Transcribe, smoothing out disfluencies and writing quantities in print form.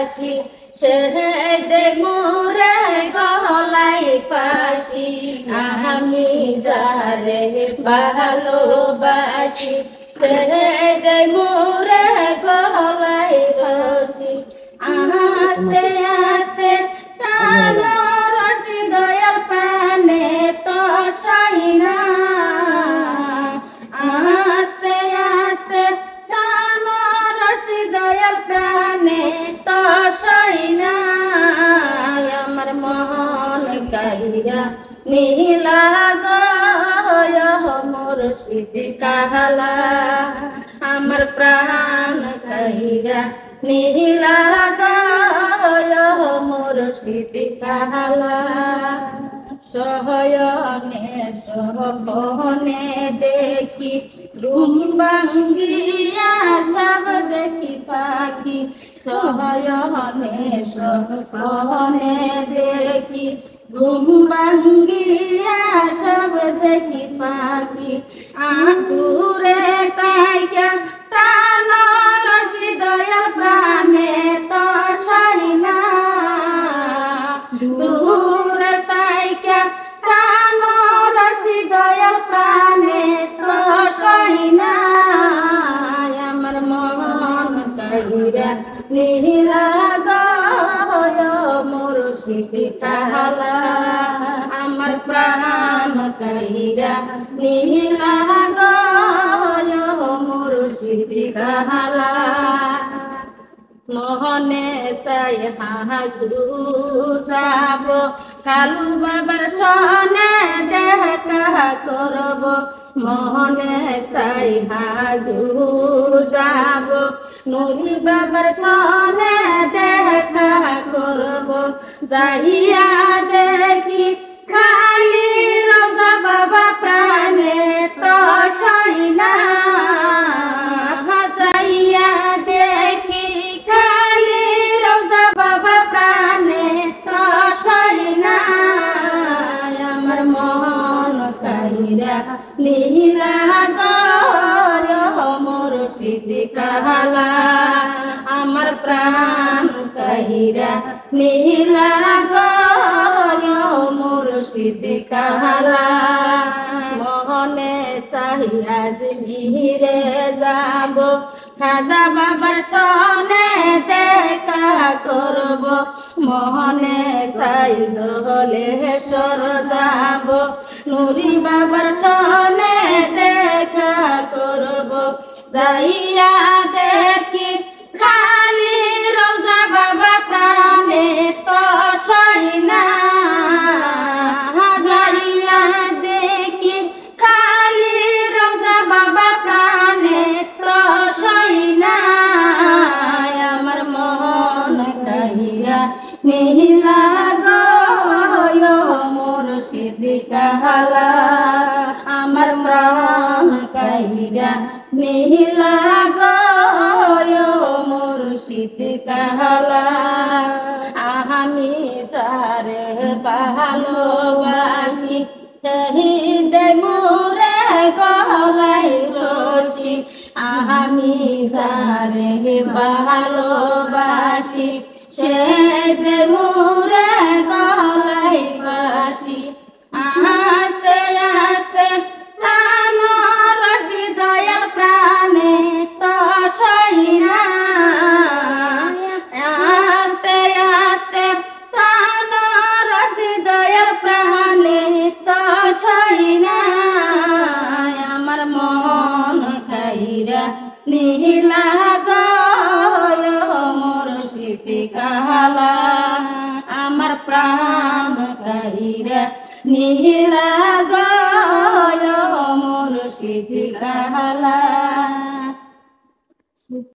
বাসি সে যে মোরে গলায় ফাঁসি আমি যারে ভালোবাসি সে যে মোরে গলায় ফাঁসি আস্তে আস্তে টানো রশি দয়াল প্রাণে তো সাইনা আস্তে আস্তে টানো রশি দয়াল প্রাণে তো সাইনা আমার মন কাহিরা নীলা গয় মুর্শিদ কাহালা আমার প্রাণ কাহিরা নীলা গয় মুর্শিদ কাহালা সহয়নে সহনে দেখি ঘুম ভাঙ্গিয়া সব দেখি পাখি সহয়নে সহনে দেখি ঘুম ভাঙ্গিয়া সব দেখি পাখি আকুরে তাইকা টান রশি দয়াল প্রাণে তো সাইনা দূরে তাইকা টান রশি দয়াল প্রাণে তো সাইনা আমার মন কাহিরা নীলা গয় মুর্শিদ কাহালা আমার প্রাণ কাহিরা নীলা গয় মুর্শিদ কাহালা মোহনে চাই হাজু যাব কালু বাবার সনে দেখা করব মোহনে চাই হাজু যাব নুরি বাবার সনে দেখা করব যাইয়া দেখি খালি রোজা বাবা প্রাণে তো সাইনা যাইয়া দেখি খালি রোজা বাবা প্রাণে তো সাইনা আমার মন কাহিরা নীলা গয় মুর্শিদ কাহালা আমার প্রাণ কাহিরা নীলা গয় মুর্শিদ কাহালা মোহনে সাহিয়াজ মিহিরে যাব খাজা বাবার সনে দেখা করব মোহনে সাই জলেশ্বর যাব নুরি বাবার সনে দেখা করব যাইয়া দেখি খালি রোজা বাবা প্রাণে তো সাইনা যাইয়া দেখি খালি রোজা বাবা প্রাণে তো সাইনা আমার মন কাহিরা নীলা গয় মুর্শিদ কাহালা আমার প্রাণ কাহিরা নীলা গয় মুর্শিদ কাহালা আমি যারে ভালোবাসি শহীদ মোরে গলায় রশি আমি যারে ভালোবাসি শহীদ মোরে গলায় বাসি আস্তে আস্তে টান রশি দয়াল প্রাণে তো সাইনা আস্তে আস্তে টান রশি দয়াল প্রাণে তো সাইনা আমার মন কাহিরা নীলা গয় মুর্শিদ কাহালা আমার প্রাণ কাহিরা নীলা গয় মুর্শিদ কাহালা।